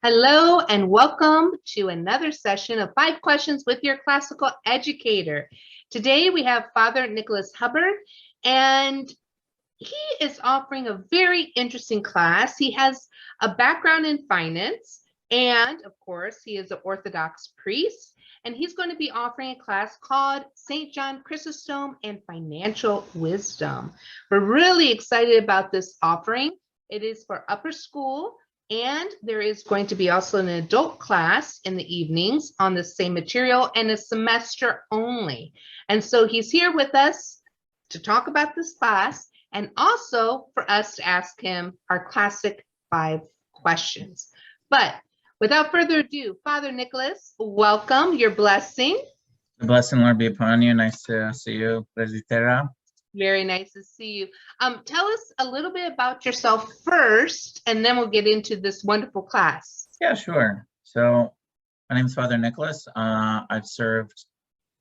Hello and welcome to another session of 5 Questions with your Classical Educator. Today we have Father Nicholas Hubbard, and he is offering a very interesting class. He has a background in finance, and of course, he is an Orthodox priest, and he's going to be offering a class called St. John Chrysostom and Financial Wisdom. We're really excited about this offering. It is for upper school, and there is going to be also an adult class in the evenings on the same material and a semester only. And so he's here with us to talk about this class and also for us to ask him our classic 5 questions. But without further ado, Father Nicholas, welcome, your blessing. The blessing, Lord, be upon you. Nice to see you, Presbytera. Very nice to see you. Tell us a little bit about yourself first, and then we'll get into this wonderful class. Yeah, sure. So my name is Father Nicholas. I've served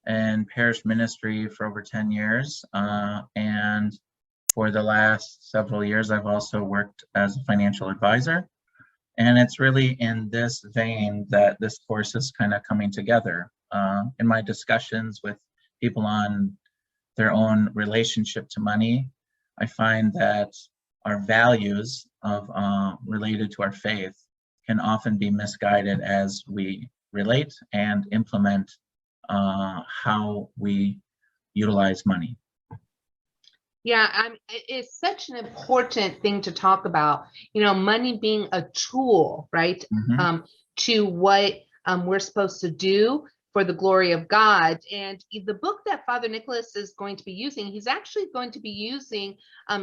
in parish ministry for over 10 years. And for the last several years, I've also worked as a financial advisor. And it's really in this vein that this course is kind of coming together. In my discussions with people on their own relationship to money, I find that our values of related to our faith can often be misguided as we relate and implement how we utilize money. Yeah, it's such an important thing to talk about, money being a tool, right? Mm-hmm. To what we're supposed to do for the glory of God. And the book that Father Nicholas is going to be using, he's actually going to be using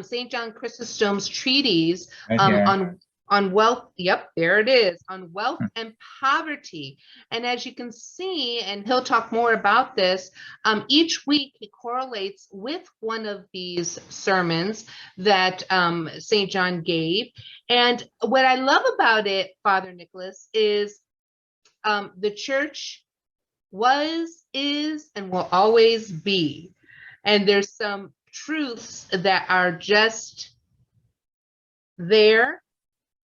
St. John Chrysostom's treatise on wealth. Yep, there it is, on wealth and poverty. And as you can see, and he'll talk more about this, each week he correlates with one of these sermons that St. John gave. And what I love about it, Father Nicholas, is the church was, is, and will always be. And there's some truths that are just there.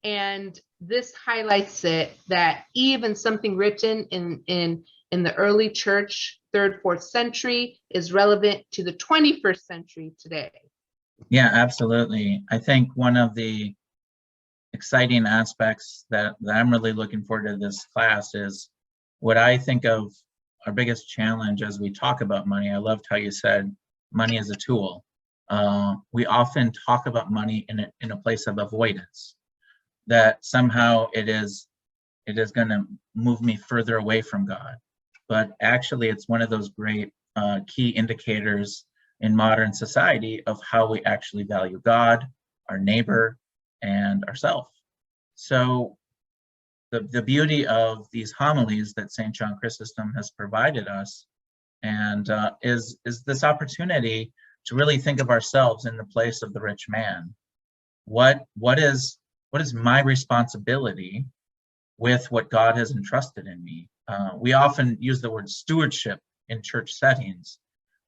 And this highlights it, that even something written in the early church, 3rd, 4th century, is relevant to the 21st century today. Yeah, absolutely. I think one of the exciting aspects that I'm really looking forward to this class is what I think of our biggest challenge as we talk about money. I loved how you said money is a tool. We often talk about money in a place of avoidance, that somehow it is going to move me further away from God. But actually, it's one of those great key indicators in modern society of how we actually value God, our neighbor, and ourselves. So the beauty of these homilies that St. John Chrysostom has provided us and is this opportunity to really think of ourselves in the place of the rich man. What is my responsibility with what God has entrusted in me? We often use the word stewardship in church settings,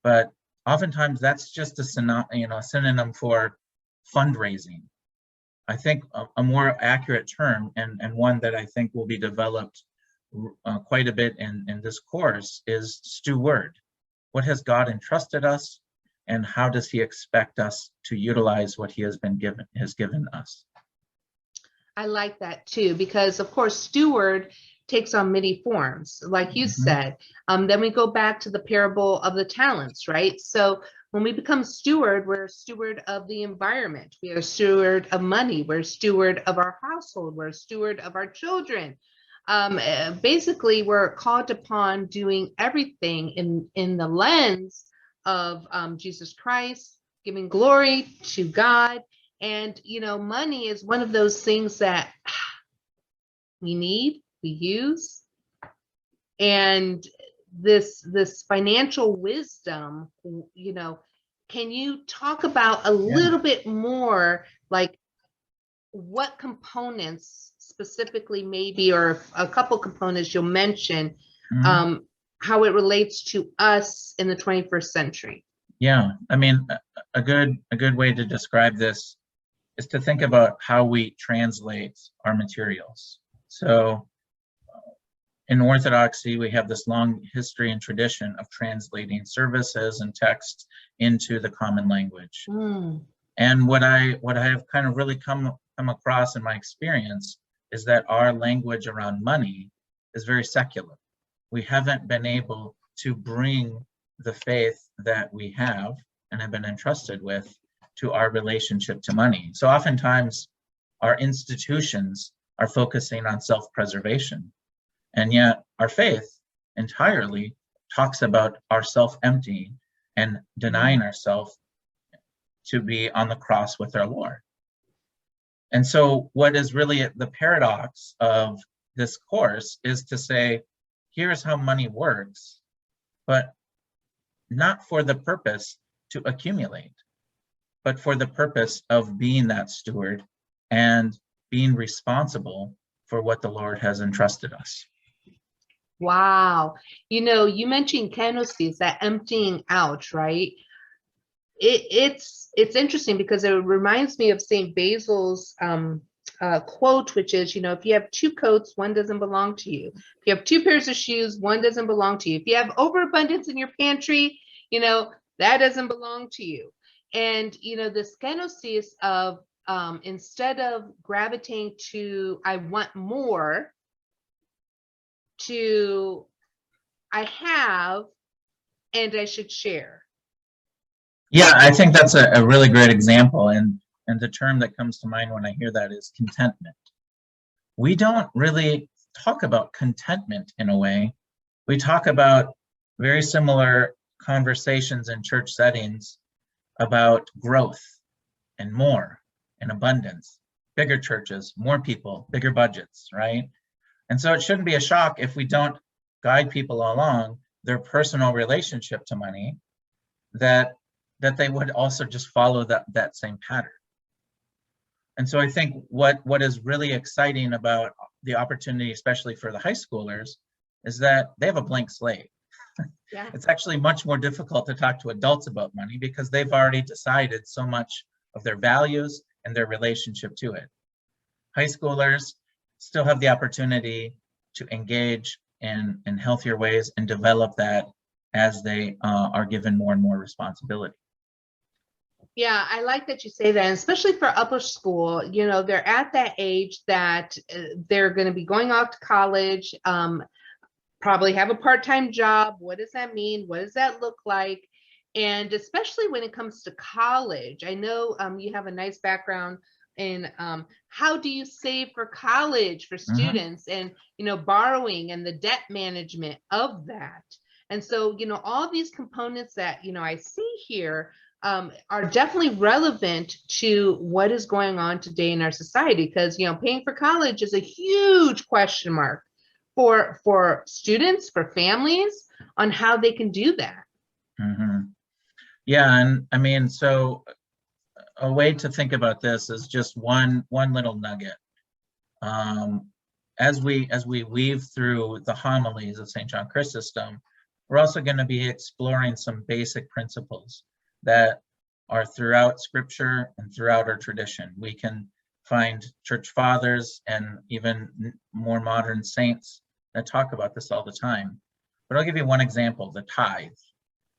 but oftentimes that's just a synonym for fundraising. I think a more accurate term, and one that I think will be developed quite a bit in this course, is steward. What has God entrusted us, and how does he expect us to utilize what he has given us? I like that too, because of course, steward takes on many forms, like you said. Then we go back to the parable of the talents, right? So when we become steward, we're a steward of the environment. We are a steward of money. We're a steward of our household. We're a steward of our children. Basically, we're called upon doing everything in the lens of Jesus Christ, giving glory to God. And, money is one of those things that we need, we use. And this financial wisdom, can you talk about a little bit more, like what components specifically maybe, or a couple components you'll mention, how it relates to us in the 21st century? Yeah, I mean, a good way to describe this is to think about how we translate our materials. So in Orthodoxy, we have this long history and tradition of translating services and texts into the common language. And what I have kind of really come across in my experience is that our language around money is very secular. We haven't been able to bring the faith that we have and have been entrusted with to our relationship to money. So oftentimes our institutions are focusing on self-preservation, and yet our faith entirely talks about our self-emptying and denying ourselves to be on the cross with our Lord. And so what is really the paradox of this course is to say, here's how money works, but not for the purpose to accumulate, but for the purpose of being that steward and being responsible for what the Lord has entrusted us. Wow. You know, you mentioned kenosis, that emptying out, right? It's interesting because it reminds me of St. Basil's quote, which is, you know, if you have two coats, one doesn't belong to you. If you have two pairs of shoes, one doesn't belong to you. If you have overabundance in your pantry, you know, that doesn't belong to you. And, you know, this kenosis of instead of gravitating to, I want more, to, I have, and I should share. Yeah, I think that's a really great example. And the term that comes to mind when I hear that is contentment. We don't really talk about contentment in a way. We talk about very similar conversations in church settings about growth and more and abundance, bigger churches, more people, bigger budgets, right? And so it shouldn't be a shock if we don't guide people along their personal relationship to money, that they would also just follow that same pattern. And so I think what is really exciting about the opportunity, especially for the high schoolers, is that they have a blank slate. Yeah. It's actually much more difficult to talk to adults about money because they've already decided so much of their values and their relationship to it. High schoolers still have the opportunity to engage in healthier ways and develop that as they are given more and more responsibility. Yeah, I like that you say that, and especially for upper school, you know, they're at that age that they're going to be going off to college, probably have a part-time job. What does that mean? What does that look like? And especially when it comes to college, I know you have a nice background in how do you save for college for students, and, you know, borrowing and the debt management of that. And so, you know, all these components that, you know, I see here are definitely relevant to what is going on today in our society, because, you know, paying for college is a huge question mark for students, for families, on how they can do that. Yeah, and I mean, so a way to think about this is just one little nugget. As we weave through the homilies of St. John Chrysostom, we're also going to be exploring some basic principles that are throughout Scripture and throughout our tradition. We can find church fathers and even more modern saints that talk about this all the time. But I'll give you one example, the tithe.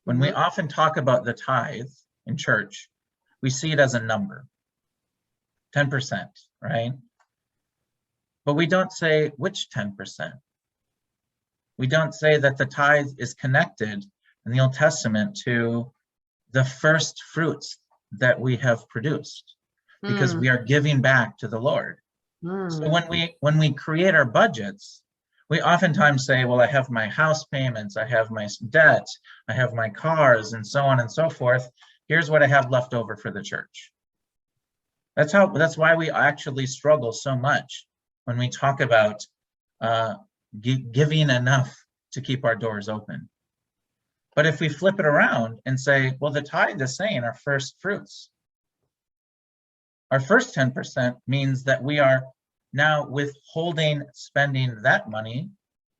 When we often talk about the tithe in church, we see it as a number, 10%, right? But we don't say which 10%. We don't say that the tithe is connected in the Old Testament to the first fruits that we have produced, because we are giving back to the Lord. So when we create our budgets, we oftentimes say, well, I have my house payments, I have my debt, I have my cars, and so on and so forth. Here's what I have left over for the church. That's why we actually struggle so much when we talk about giving enough to keep our doors open. But if we flip it around and say, well, the tithe is saying our first fruits. Our first 10% means that we are now withholding spending that money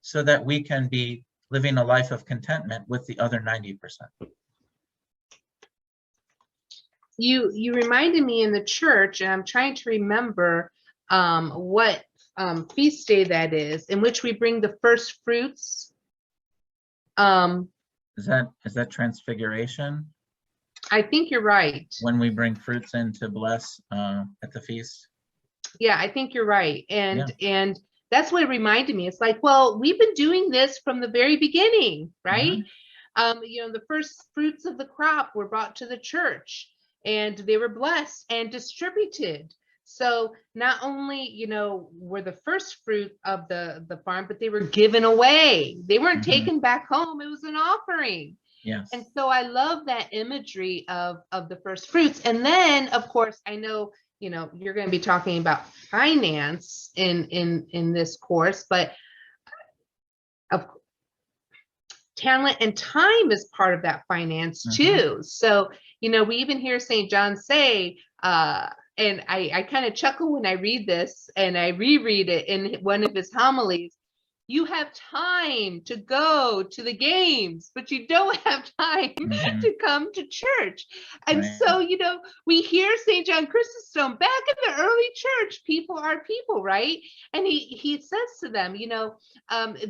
so that we can be living a life of contentment with the other 90%. You reminded me in the church, and I'm trying to remember what feast day that is, in which we bring the first fruits. Is that transfiguration? I think you're right. When we bring fruits in to bless at the feast? Yeah, I think you're right. And that's what it reminded me. It's like, well, we've been doing this from the very beginning, right? The first fruits of the crop were brought to the church and they were blessed and distributed. So not only, were the first fruit of the farm, but they were given away. They weren't taken back home. It was an offering. Yes. And so I love that imagery of the first fruits. And then, of course, I know, you're going to be talking about finance in this course, but talent and time is part of that finance too. So, we even hear St. John say, and I kind of chuckle when I read this and I reread it in one of his homilies. You have time to go to the games, but you don't have time to come to church. And so, we hear St. John Chrysostom back in the early church, people are people, right? And he says to them,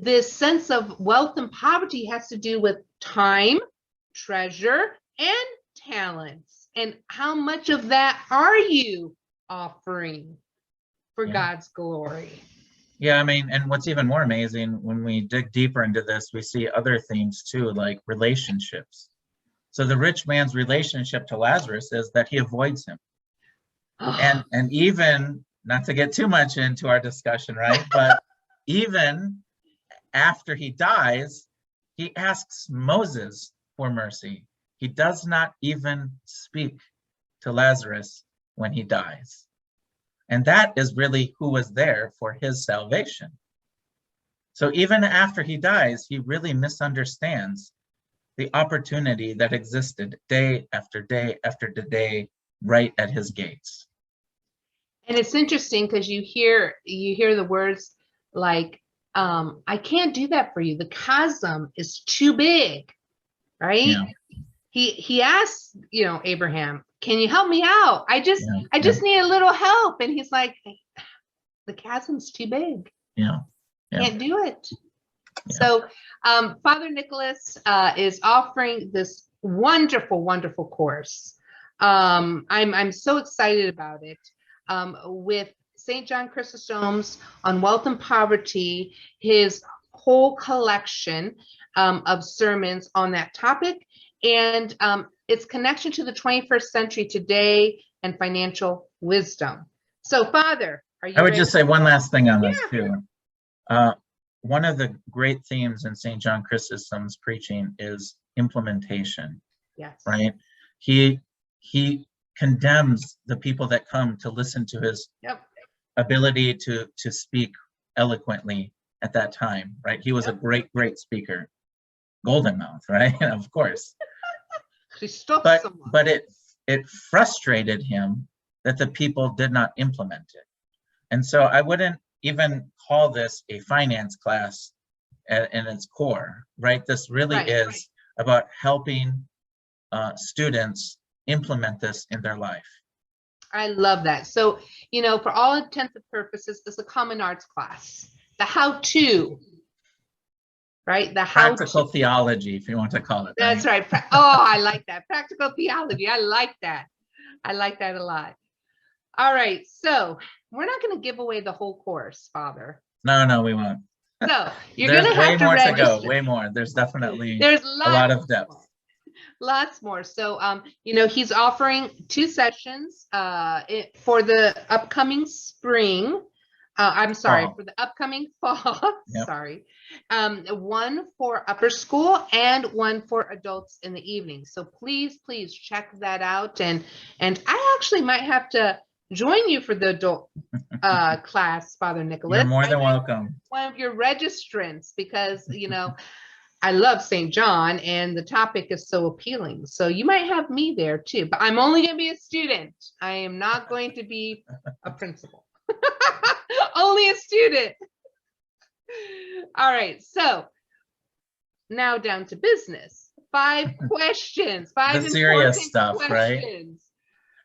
this sense of wealth and poverty has to do with time, treasure, and talents. And how much of that are you offering for God's glory? Yeah, I mean, and what's even more amazing, when we dig deeper into this, we see other themes too, like relationships. So the rich man's relationship to Lazarus is that he avoids him. And even, not to get too much into our discussion, right? But even after he dies, he asks Moses for mercy. He does not even speak to Lazarus when he dies. And that is really who was there for his salvation. So even after he dies, he really misunderstands the opportunity that existed day after day after day right at his gates. And it's interesting because you hear the words like, I can't do that for you. The chasm is too big, right? Yeah. He asks, Abraham, can you help me out? I just need a little help. And he's like, the chasm's too big. Can't do it. So Father Nicholas is offering this wonderful, wonderful course. I'm so excited about it. With St. John Chrysostom's on wealth and poverty, his whole collection of sermons on that topic, and its connection to the 21st century today and financial wisdom. So, Father, are you? I would just say one last thing on this too. One of the great themes in St. John Chrysostom's preaching is implementation. Yes. Right. He condemns the people that come to listen to his ability to speak eloquently at that time. Right. He was a great speaker. Golden mouth, right? Of course. But it frustrated him that the people did not implement it. And so I wouldn't even call this a finance class in its core, right? This really is about helping students implement this in their life. I love that. So, for all intents and purposes, it's a common arts class. The how-to, right? The practical theology, if you want to call it. That's right. I like that. Practical theology. I like that. I like that a lot. All right. So we're not going to give away the whole course, Father. No, we won't. So you're going to have to register. To go. Way more. There's definitely a lot of depth. Lots more. So, he's offering 2 sessions for the upcoming spring. For the upcoming fall. Sorry. One for upper school and one for adults in the evening. So please check that out. And I actually might have to join you for the adult class, Father Nicholas. You're more than welcome. One of your registrants, because, I love St. John and the topic is so appealing. So you might have me there too, but I'm only going to be a student. I am not going to be a principal. Only a student. All right. So now down to business. 5 questions. 5 the serious stuff, questions.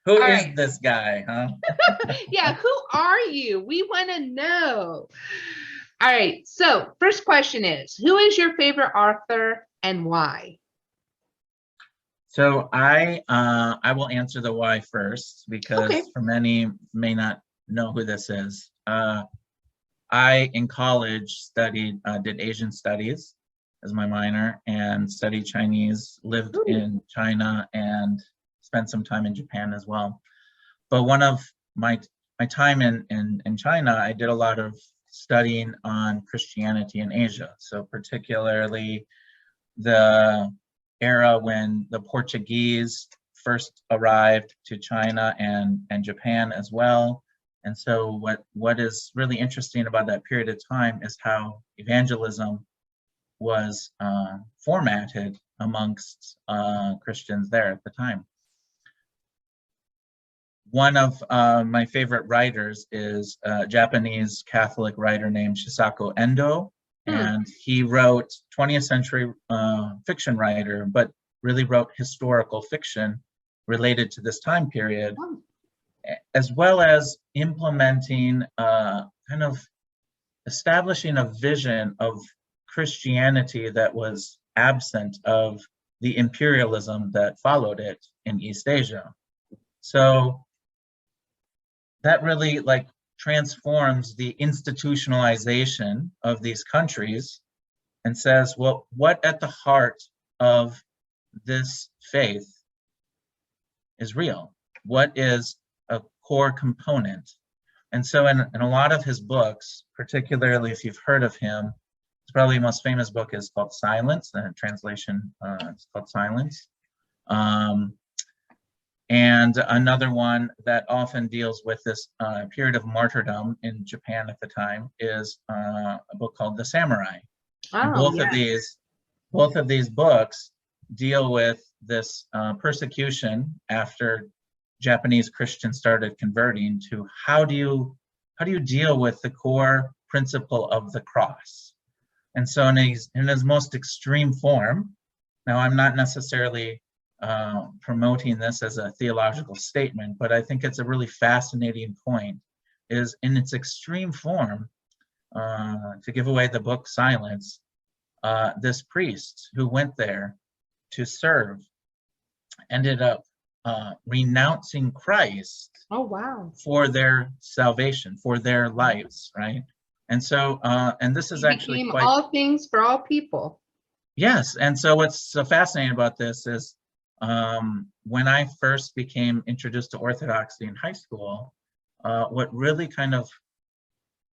Who All is right. this guy, huh? Yeah, who are you? We want to know. All right. So, first question is, who is your favorite author and why? So I will answer the why first, Okay. because for many may not know who this is. I in college did Asian studies as my minor and studied Chinese, lived Ooh. in China and spent some time in Japan as well. But one of my time in China, I did a lot of studying on Christianity in Asia. So particularly the era when the Portuguese first arrived to China and Japan as well. And so what is really interesting about that period of time is how evangelism was formatted amongst Christians there at the time. One of my favorite writers is a Japanese Catholic writer named Shisaku Endo, and he wrote 20th century fiction writer, but really wrote historical fiction related to this time period, as well as implementing kind of establishing a vision of Christianity that was absent of the imperialism that followed it in East Asia. So that really like transforms the institutionalization of these countries and says, well, what at the heart of this faith is real? What is a core component? And so in a lot of his books, particularly if you've heard of him, his probably most famous book is called Silence, the translation it's called Silence. And another one that often deals with this period of martyrdom in Japan at the time is a book called The Samurai. And both of these books deal with this persecution after Japanese Christians started converting to how do you deal with the core principle of the cross? And so in his most extreme form, now I'm not necessarily promoting this as a theological statement, but I think it's a really fascinating point, is in its extreme form, to give away the book Silence, this priest who went there to serve ended up renouncing Christ for their salvation, for their lives, right? And so, and this is actually quite— all things for all people. Yes, and so what's so fascinating about this is when I first became introduced to Orthodoxy in high school, what really kind of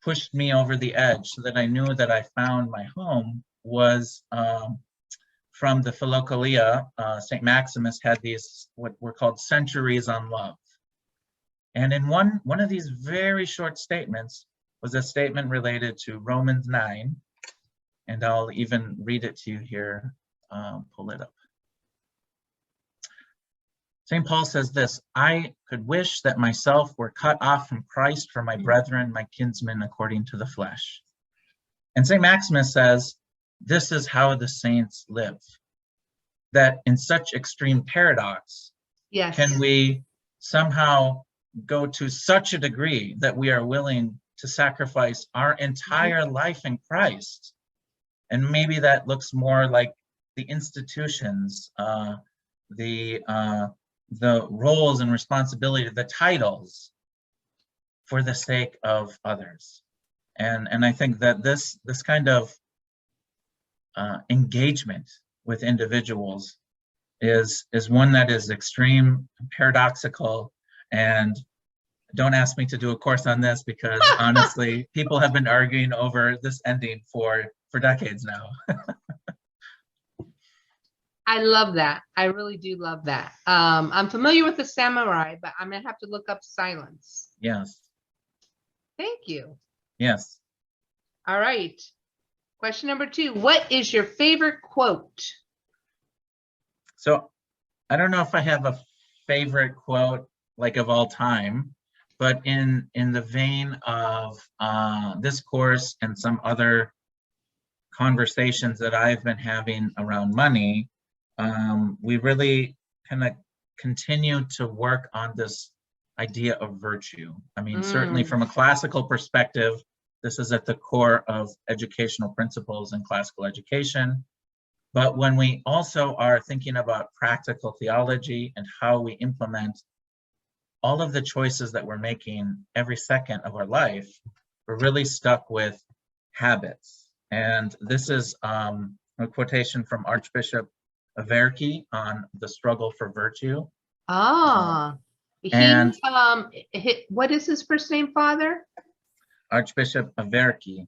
pushed me over the edge so that I knew that I found my home was from the Philokalia. St. Maximus had these, what were called centuries on love. And in one of these very short statements was a statement related to Romans 9, and I'll even read it to you here, pull it up. St. Paul says this: I could wish that myself were cut off from Christ for my brethren, my kinsmen, according to the flesh. And St. Maximus says, this is how the saints live. That in such extreme paradox, can we somehow go to such a degree that we are willing to sacrifice our entire life in Christ? And maybe that looks more like the institutions, the roles and responsibility, the titles, for the sake of others. And I think that this kind of engagement with individuals is one that is extreme, paradoxical, and don't ask me to do a course on this, because honestly, people have been arguing over this ending for decades now. I love that. I really do love that. I'm familiar with the Samurai, but I'm gonna have to look up Silence. Yes. Thank you. Yes. All right. Question number 2. What is your favorite quote? So I don't know if I have a favorite quote like of all time, but in the vein of this course and some other conversations that I've been having around money, we really kind of continue to work on this idea of virtue. I mean, certainly Mm. from a classical perspective, this is at the core of educational principles in classical education. But when we also are thinking about practical theology and how we implement all of the choices that we're making every second of our life, we're really stuck with habits. And this is a quotation from Archbishop Averki on the struggle for virtue. Ah, and what is his first name, Father? Archbishop Averki.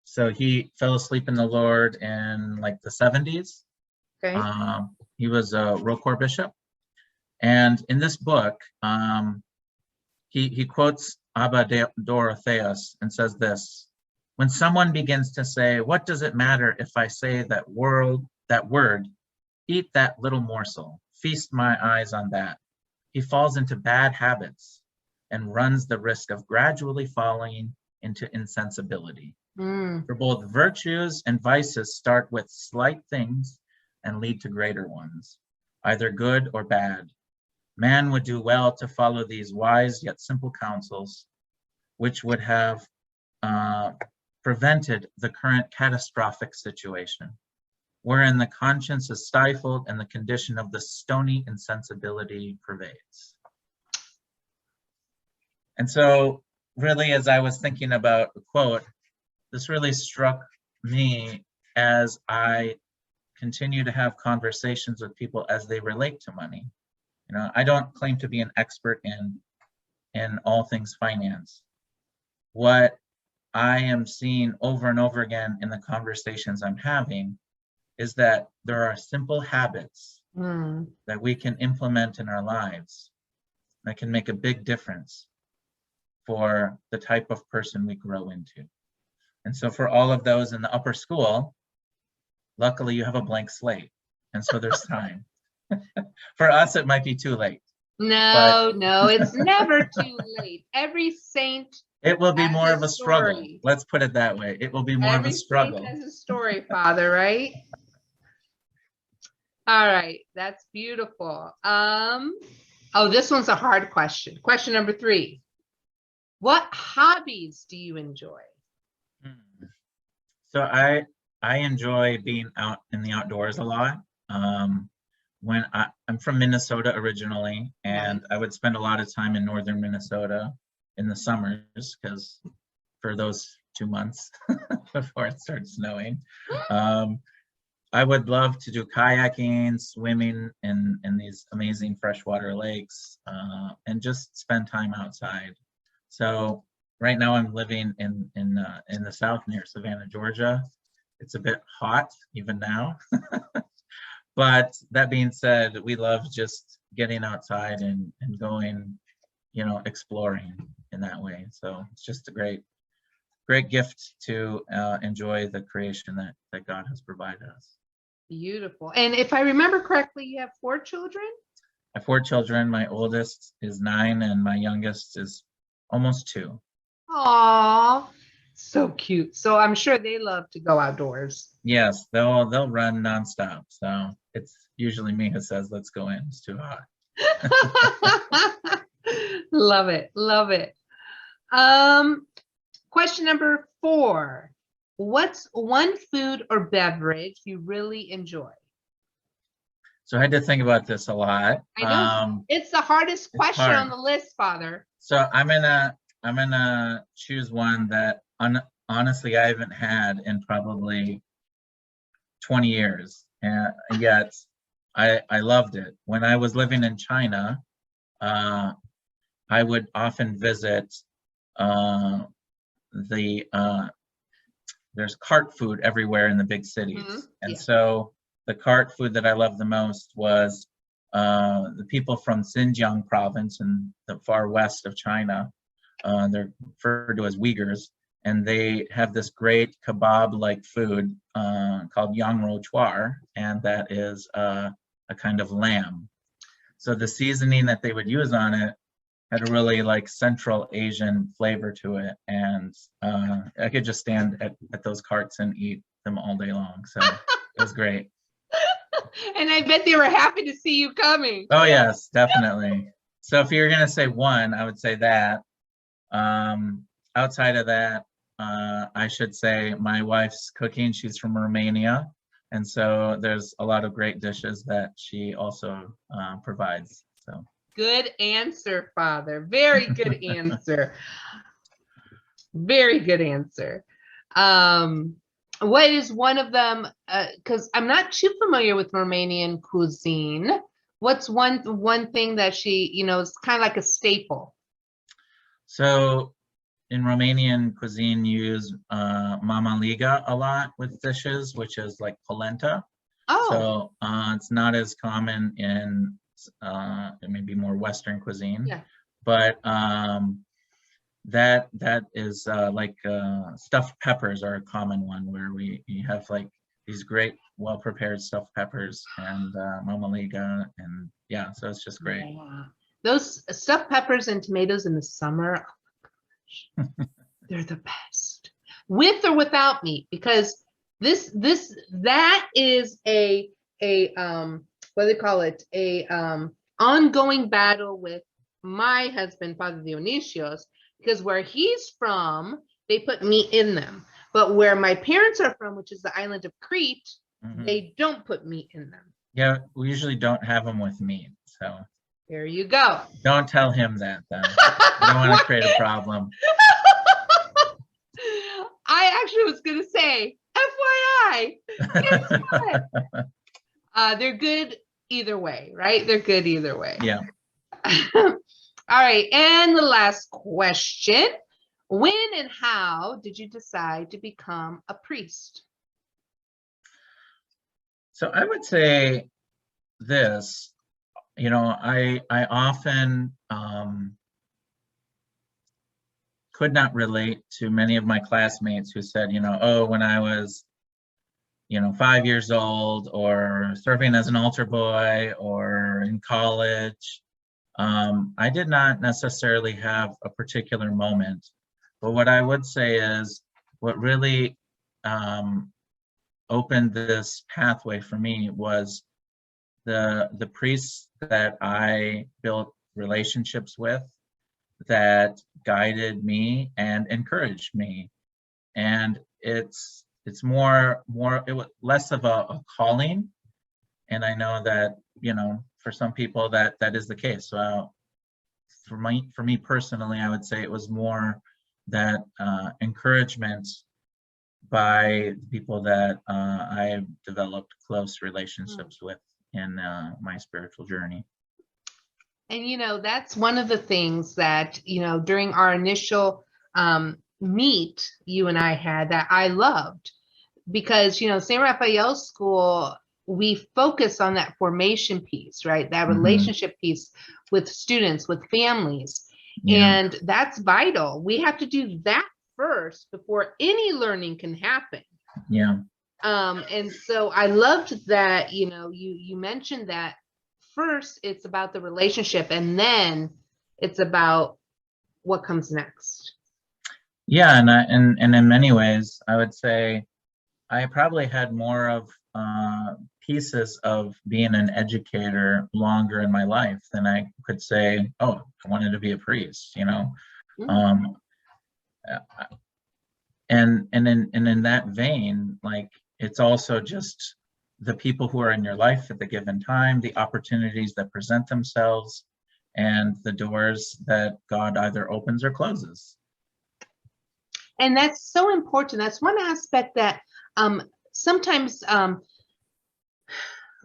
So he fell asleep in the Lord in like the 70s. Okay. He was a Roquefort bishop. And in this book, he quotes Abba Dorotheus and says this: when someone begins to say, what does it matter if I say that word, eat that little morsel, feast my eyes on that, he falls into bad habits and runs the risk of gradually falling into insensibility. For both virtues and vices start with slight things and lead to greater ones, either good or bad. Man would do well to follow these wise yet simple counsels, which would have prevented the current catastrophic situation, wherein the conscience is stifled and the condition of the stony insensibility pervades. And so really, as I was thinking about the quote, this really struck me as I continue to have conversations with people as they relate to money. You know, I don't claim to be an expert in all things finance. What I am seeing over and over again in the conversations I'm having is that there are simple habits that we can implement in our lives that can make a big difference for the type of person we grow into. And so for all of those in the upper school, luckily you have a blank slate. And so there's time. For us, it might be too late. No, it's never too late. Every saint it will be has more a of a struggle. story. Let's put it that way. It will be more of a struggle. Every saint has a story, Father, right? All right, that's beautiful. Oh, this one's a hard question. Question number 3. What hobbies do you enjoy? So I enjoy being out in the outdoors a lot. When I'm from Minnesota originally, and I would spend a lot of time in northern Minnesota in the summers, because for those 2 months before it starts snowing, I would love to do kayaking, swimming in these amazing freshwater lakes, and just spend time outside. So right now I'm living in the south near Savannah, Georgia. It's a bit hot even now. But that being said, we love just getting outside and going, you know, exploring in that way. So it's just a great gift to enjoy the creation that God has provided us. Beautiful. And if I remember correctly, you have 4 children? I have 4 children. My oldest is 9 and my youngest is almost 2. Aw, so cute. So I'm sure they love to go outdoors. Yes, they'll run nonstop. So it's usually me who says, let's go in. It's too hot. Love it. Love it. Question number 4. What's one food or beverage you really enjoy? So I had to think about this a lot. I know it's the hardest question on the list, Father. So I'm gonna choose one that honestly I haven't had in probably 20 years, and yet I loved it. When I was living in China, I would often visit there's cart food everywhere in the big cities. And so the cart food that I loved the most was the people from Xinjiang province in the far west of China. They're referred to as Uyghurs, and they have this great kebab-like food called yangrou chuar, and that is a kind of lamb. So the seasoning that they would use on it had a really like Central Asian flavor to it, and I could just stand at those carts and eat them all day long. So it was great. And I bet they were happy to see you coming. Oh, yes, definitely. So if you're going to say one, I would say that. Outside of that, I should say my wife's cooking. She's from Romania. And so there's a lot of great dishes that she also provides. So Good answer, Father. Very good answer. Very good answer. What is one of them? Because I'm not too familiar with Romanian cuisine. What's one thing that she, is kind of like a staple? So in Romanian cuisine, you use mamaliga a lot with dishes, which is like polenta. Oh, So it's not as common in maybe more Western cuisine, yeah. but that is like stuffed peppers are a common one where you have like these great well-prepared stuffed peppers and mamaliga, and yeah, so it's just great. Yeah. Those stuffed peppers and tomatoes in the summer, oh my gosh, they're the best. With or without meat, because that is a what do they call it? A ongoing battle with my husband, Father Dionisios, because where he's from, they put meat in them. But where my parents are from, which is the island of Crete, they don't put meat in them. Yeah, we usually don't have them with meat, so. There you go. Don't tell him that, then. I don't want to create a problem. I actually was going to say, FYI, guess what? They're good either way, right? They're good either way. Yeah. All right. And the last question. When and how did you decide to become a priest? So I would say this, I often could not relate to many of my classmates who said, oh, when I was, 5 years old, or serving as an altar boy, or in college. I did not necessarily have a particular moment, but what I would say is what really opened this pathway for me was the priests that I built relationships with that guided me and encouraged me. And it's more it was less of a calling, and I know that for some people that is the case. So for me personally, I would say it was more that encouragement by people that I have developed close relationships with in my spiritual journey. And that's one of the things that during our initial meet you and I had that I loved, because St. Raphael's School, we focus on that formation piece, right? That relationship piece with students, with families. Yeah. And that's vital. We have to do that first before any learning can happen. Yeah. And so I loved that, you mentioned that first it's about the relationship, and then it's about what comes next. Yeah, and in many ways, I would say I probably had more of pieces of being an educator longer in my life than I could say, oh, I wanted to be a priest, and in that vein, like, it's also just the people who are in your life at the given time, the opportunities that present themselves, and the doors that God either opens or closes. And that's so important. That's one aspect that sometimes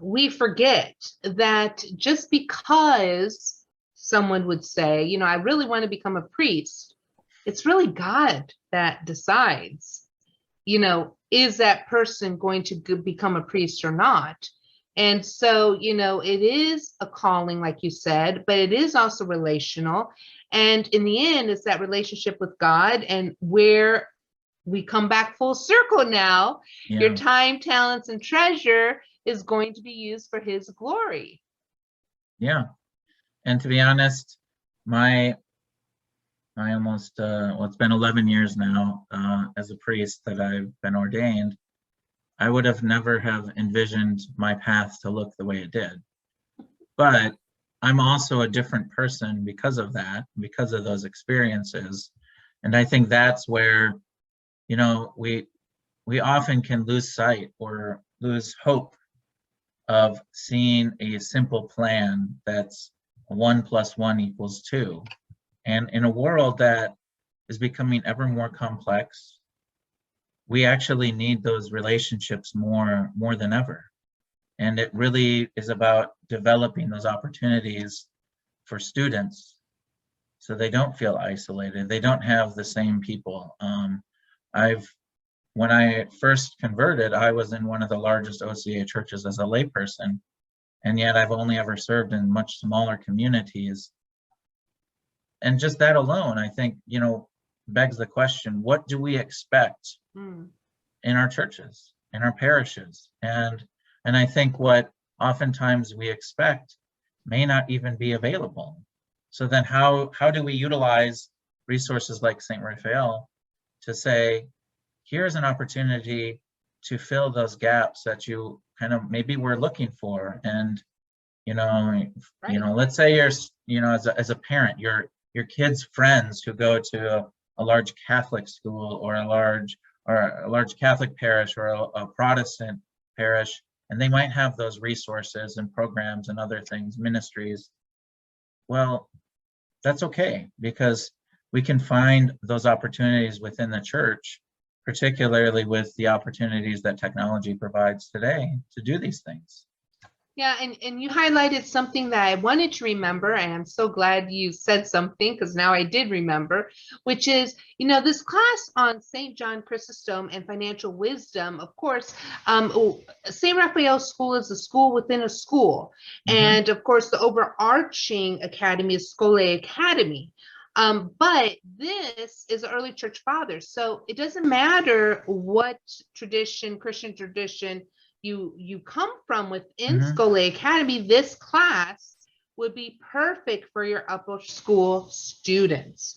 we forget, that just because someone would say, I really want to become a priest, it's really God that decides, is that person going to become a priest or not? And so, it is a calling, like you said, but it is also relational. And in the end, it's that relationship with God, and where we come back full circle now. Yeah. Your time, talents, and treasure is going to be used for His glory. Yeah. And to be honest, I almost, it's been 11 years now as a priest that I've been ordained. I would have never have envisioned my path to look the way it did. But I'm also a different person because of that, because of those experiences. And I think that's where, you know, we often can lose sight or lose hope of seeing a simple plan that's 1 + 1 = 2. And in a world that is becoming ever more complex, we actually need those relationships more than ever. And it really is about developing those opportunities for students so they don't feel isolated. They don't have the same people. When I first converted, I was in one of the largest OCA churches as a layperson, and yet I've only ever served in much smaller communities. And just that alone, I think, you know, begs the question, what do we expect in our churches, in our parishes? And I think what oftentimes we expect may not even be available. So then how do we utilize resources like St. Raphael to say, here's an opportunity to fill those gaps that you kind of maybe were looking for? And, you know, let's say you're, you know, as a parent, your kids' friends who go to a large Catholic school or a large Catholic parish or a Protestant parish, and they might have those resources and programs and other things, ministries. Well, that's okay, because we can find those opportunities within the church, particularly with the opportunities that technology provides today to do these things. Yeah, and you highlighted something that I wanted to remember, and I'm so glad you said something, because now I did remember, which is, you know, this class on St. John Chrysostom and financial wisdom. Of course, St. Raphael School is a school within a school, and of course, the overarching academy is Scholae Academy. But this is early church fathers, so it doesn't matter what tradition, Christian tradition, you come from within Scholae Academy. This class would be perfect for your upper school students,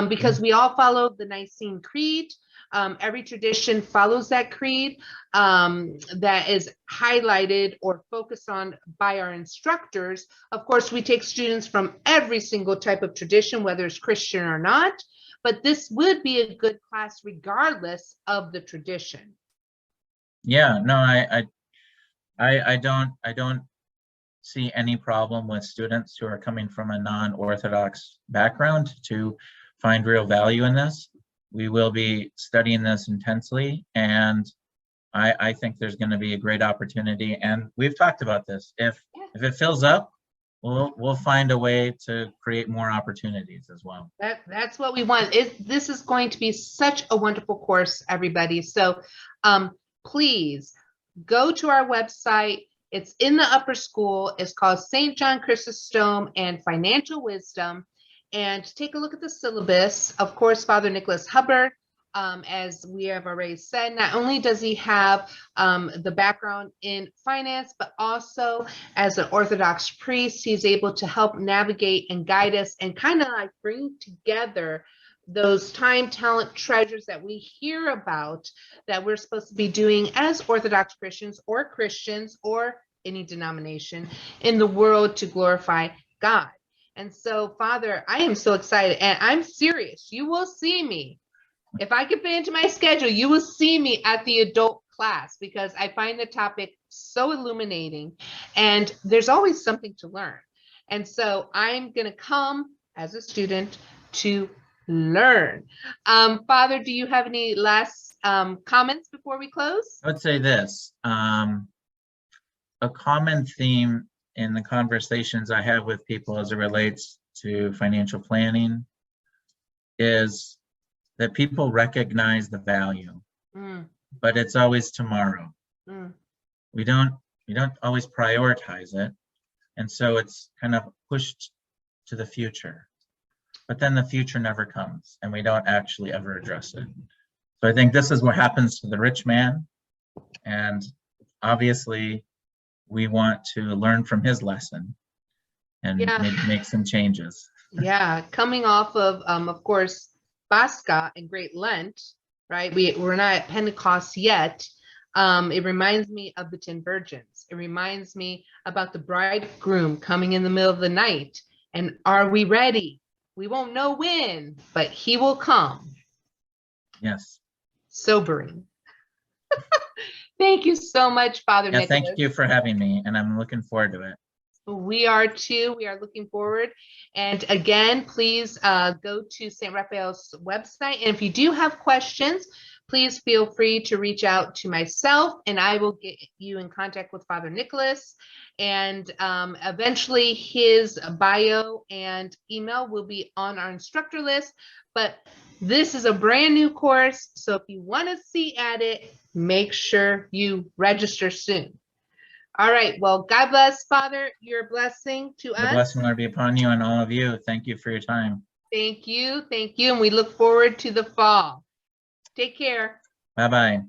because we all follow the Nicene Creed. Every tradition follows that creed that is highlighted or focused on by our instructors. Of course, we take students from every single type of tradition, whether it's Christian or not, but this would be a good class regardless of the tradition. Yeah, no, I don't see any problem with students who are coming from a non-Orthodox background to find real value in this. We will be studying this intensely, and I think there's going to be a great opportunity. And we've talked about this. If it fills up, we'll find a way to create more opportunities as well. That's what we want. This is going to be such a wonderful course, everybody. So please go to our website. It's in the upper school. It's called St. John Chrysostom and Financial Wisdom. And take a look at the syllabus. Of course, Father Nicholas Hubbard, as we have already said, not only does he have the background in finance, but also as an Orthodox priest, he's able to help navigate and guide us and kind of like bring together those time, talent, treasures that we hear about that we're supposed to be doing as Orthodox Christians or any denomination in the world to glorify God. And so, Father, I am so excited, and I'm serious. You will see me. If I can fit into my schedule, you will see me at the adult class, because I find the topic so illuminating, and there's always something to learn. And so I'm going to come as a student to learn. Father, do you have any last comments before we close? I would say this. A common theme in the conversations I have with people as it relates to financial planning is that people recognize the value, but it's always tomorrow. We don't always prioritize it, and so it's kind of pushed to the future. But then the future never comes, and we don't actually ever address it. So I think this is what happens to the rich man, and obviously we want to learn from his lesson and maybe make some changes. Yeah, coming off of course, Pascha and Great Lent, right? We're not at Pentecost yet, It reminds me of the 10 virgins. It reminds me about the bridegroom coming in the middle of the night. And are we ready? We won't know when, but he will come. Yes. Sobering. Thank you so much, Father Yeah, Nicholas. thank you for having me, and I'm looking forward to it. We are too. We are looking forward. And again, please go to St. Raphael's website. And if you do have questions, please feel free to reach out to myself, and I will get you in contact with Father Nicholas. And eventually his bio and email will be on our instructor list. But this is a brand new course. So if you want to see at it, make sure you register soon. All right. Well, God bless, Father. Your blessing to us. The blessing, Lord, be upon you and all of you. Thank you for your time. Thank you. Thank you. And we look forward to the fall. Take care. Bye-bye.